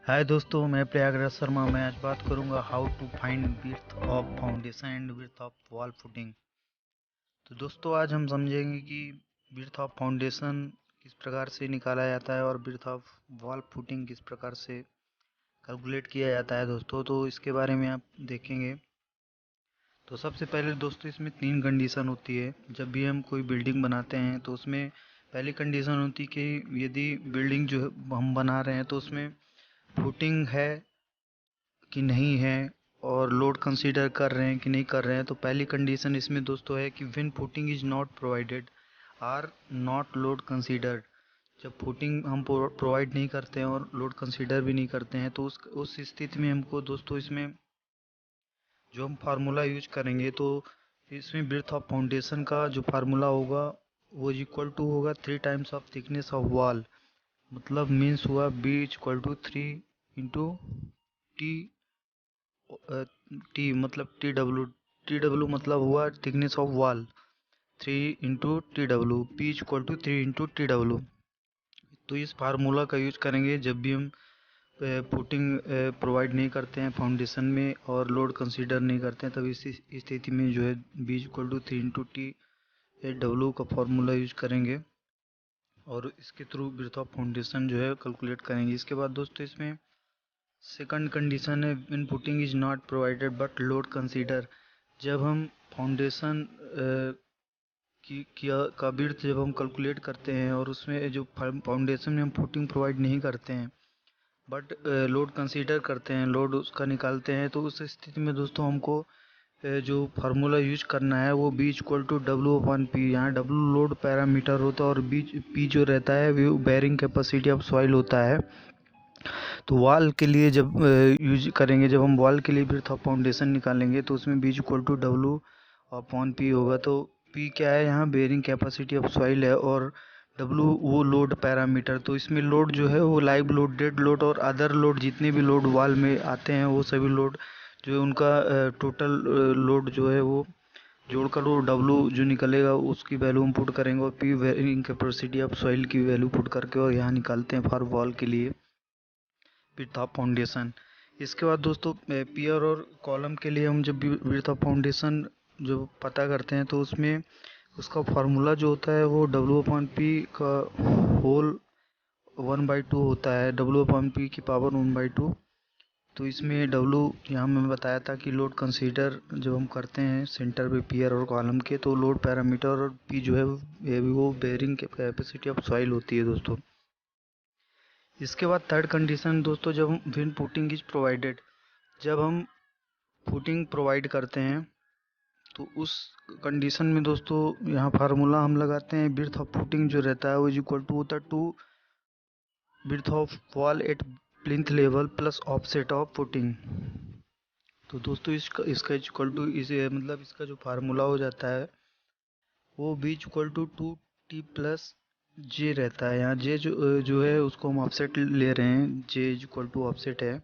हाय दोस्तों, मैं प्रयागराज शर्मा। मैं आज बात करूंगा how to find width of foundation and width of wall footing. तो दोस्तों, आज हम समझेंगे कि विड्थ ऑफ फाउंडेशन किस प्रकार से निकाला जाता है और विड्थ ऑफ वॉल फुटिंग किस प्रकार से कैलकुलेट किया जाता है दोस्तों। तो इसके बारे में आप देखेंगे। तो सबसे पहले दोस्तों, इसमें 3 कंडीशन होती है। जब भी हम कोई बिल्डिंग बनाते हैं तो उसमें पहली कंडीशन होती है कि यदि बिल्डिंग जो हम बना रहे हैं तो उसमें फुटिंग है कि नहीं है और लोड कंसीडर कर रहे हैं कि नहीं कर रहे हैं। तो पहली कंडीशन इसमें दोस्तों है कि when footing is not provided or not load considered. जब फुटिंग हम प्रोवाइड नहीं करते हैं और लोड कंसीडर भी नहीं करते हैं तो उस स्थिति में हमको दोस्तों इसमें जो हम फार्मूला यूज करेंगे तो इसमें ब्रेथ ऑफ फाउंडेशन का जो फार्मूला होगा वो इक्वल टू होगा 3 times of thickness of wall. मतलब मीन्स हुआ B equal to 3 T T मतलब टी डब्ल्यू मतलब हुआ thickness of wall. 3 × T W P equal to 3 × T W. तो इस फार्मूला का यूज करेंगे जब भी हम फुटिंग प्रोवाइड नहीं करते हैं फाउंडेशन में और लोड कंसीडर नहीं करते हैं, तब इस स्थिति में जो है B equal to 3 × T W का फार्मूला यूज करेंगे और इसके थ्रू ब्रेथ ऑफ फाउंडेशन जो है कैलकुलेट करेंगे। इसके बाद दोस्तों, इसमें सेकंड कंडीशन है when footing is not provided but load consider. जब हम फाउंडेशन का विड्थ जब हम कैलकुलेट करते हैं और उसमें जो फाउंडेशन में हम फुटिंग प्रोवाइड नहीं करते हैं बट लोड कंसीडर करते हैं, लोड उसका निकालते हैं, तो उस स्थिति में दोस्तों हमको जो फार्मूला यूज करना है वो B equal to W upon P. यहाँ डब्ल्यू लोड पैरामीटर होता है और बी पी जो रहता है वो बेयरिंग कैपेसिटी ऑफ सॉइल होता है। तो वॉल के लिए जब यूज करेंगे, जब हम वॉल के लिए ब्रेथ ऑफ फाउंडेशन निकालेंगे तो उसमें B equal to W upon P होगा। तो पी क्या है, यहाँ बेयरिंग कैपेसिटी ऑफ सॉइल है और डब्ल्यू वो लोड पैरामीटर। तो इसमें लोड जो है वो लाइव लोड, डेड लोड और अदर लोड जितने भी लोड वॉल में आते हैं वो सभी लोड जो है उनका टोटल लोड जो है वो जोड़कर वो डब्ल्यू जो निकलेगा उसकी वैल्यू हम पुट करेंगे और P bearing capacity of soil की वैल्यू पुट करके और यहाँ निकालते हैं फॉर वॉल के लिए विड्थ ऑफ फाउंडेशन। इसके बाद दोस्तों, पियर और कॉलम के लिए हम जब विड्थ ऑफ फाउंडेशन जो पता करते हैं तो उसमें उसका फार्मूला जो होता है वो डब्ल्यू अपॉन पी का होल 1/2 होता है, डब्ल्यू अपॉन पी की पावर 1/2। तो इसमें डब्ल्यू यहाँ मैं बताया था कि लोड कंसीडर जब हम करते हैं सेंटर पे पियर और कॉलम के तो लोड पैरामीटर और पी जो है वो बेयरिंग कैपेसिटी ऑफ सॉइल होती है दोस्तों। इसके बाद थर्ड कंडीशन दोस्तों, जब हम व्हेन फुटिंग इज प्रोवाइडेड, जब हम फुटिंग प्रोवाइड करते हैं तो उस कंडीशन में दोस्तों यहाँ फार्मूला हम लगाते हैं विड्थ ऑफ फुटिंग जो रहता है वो इज इक्वल टू होता है to width of wall at plinth level plus offset of footing. तो दोस्तों इसका इसका इक्वल टू इसे मतलब इसका जो फार्मूला हो जाता है वो B equal to 2 T plus J रहता है। यहाँ जे जो है उसको हम ऑफसेट ले रहे हैं, जे इक्वल टू ऑफसेट है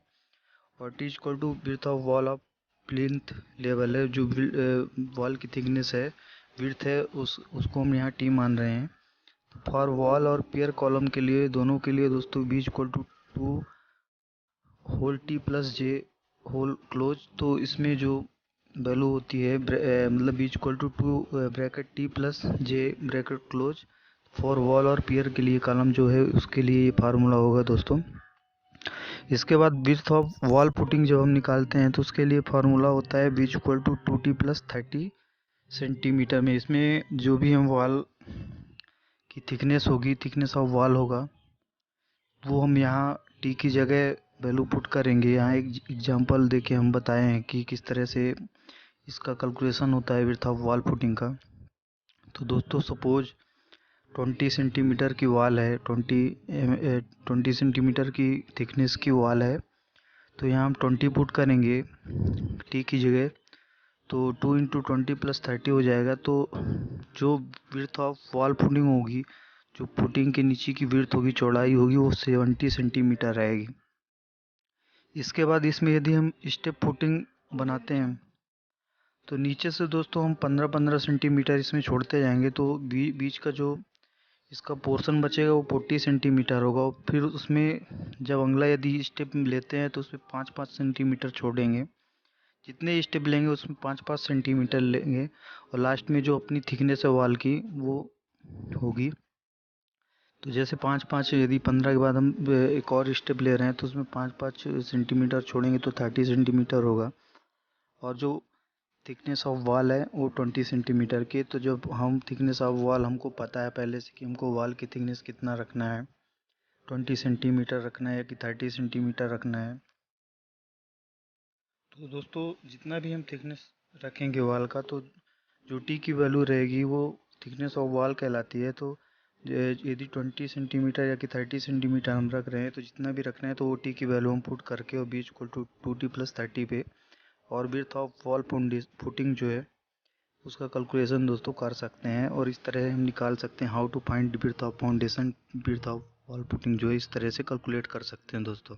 और T equal to width of wall of plinth level है, जो वॉल की थिकनेस है, विड्थ है, उसको हम यहाँ टी मान रहे हैं। फॉर वॉल और पियर कॉलम के लिए दोनों के लिए दोस्तों B equal to 2 whole T plus J whole close. तो इसमें जो वैल्यू होती है मतलब B equal to 2 bracket T plus J bracket close for wall और पियर के लिए कॉलम जो है उसके लिए ये फार्मूला होगा दोस्तों। इसके बाद विड्थ ऑफ वॉल फुटिंग जब हम निकालते हैं तो उसके लिए फार्मूला होता है B equal to 2t plus 30 centimetre में। इसमें जो भी हम वॉल की थिकनेस होगी, थिकनेस ऑफ वॉल होगा, वो हम यहाँ टी की जगह वैल्यू पुट करेंगे। यहाँ एक एग्जांपल देके हम बताए हैं कि किस तरह से इसका कैलकुलेशन होता है विड्थ ऑफ वॉल फुटिंग का। तो दोस्तों सपोज 20 सेंटीमीटर की वॉल है, 20 सेंटीमीटर की थिकनेस की वॉल है, तो यहाँ हम 20 पुट करेंगे टी की जगह, तो 2 × 20 प्लस 30 हो जाएगा। तो जो विड्थ ऑफ वॉल फुटिंग होगी, जो फुटिंग के नीचे की विड्थ होगी, चौड़ाई होगी, वो 70 सेंटीमीटर रहेगी। इसके बाद इसमें यदि हम स्टेप फुटिंग बनाते हैं तो नीचे से दोस्तों हम 15-15 सेंटीमीटर इसमें छोड़ते जाएंगे। तो बीच का जो इसका पोर्शन बचेगा वो 40 सेंटीमीटर होगा। और फिर उसमें जब अगला यदि स्टेप लेते हैं तो उसमें 5-5 सेंटीमीटर छोड़ेंगे। जितने स्टेप लेंगे उसमें 5-5 सेंटीमीटर लेंगे। और लास्ट में जो अपनी थिकनेस है वॉल की वो होगी। तो जैसे 5-5 यदि 15 के बाद हम एक और स्टेप ले रहे हैं तो उसमें 5-5 सेंटीमीटर छोड़ेंगे तो 30 सेंटीमीटर होगा। और जो थिकनेस ऑफ वॉल है वो 20 सेंटीमीटर की। तो जब हम थिकनेस ऑफ वॉल हमको पता है पहले से कि हमको वॉल की थिकनेस कितना रखना है, 20 सेंटीमीटर रखना है कि 30 सेंटीमीटर रखना है। तो दोस्तों जितना भी हम थिकनेस रखेंगे वॉल का, तो जो टी की वैल्यू रहेगी वो थिकनेस ऑफ वॉल कहलाती है। तो यदि 20 सेंटीमीटर या कि 30 सेंटीमीटर हम रख रहे हैं तो जितना भी रखना है तो वो टी की वैल्यू हम पुट करके और बी इक्वल टू 2t+30 पे और विड्थ ऑफ वॉल फुटिंग जो है उसका कैलकुलेशन दोस्तों कर सकते हैं। और इस तरह हम निकाल सकते हैं how to find width of foundation, width of wall footing जो है इस तरह से कैलकुलेट कर सकते हैं दोस्तों।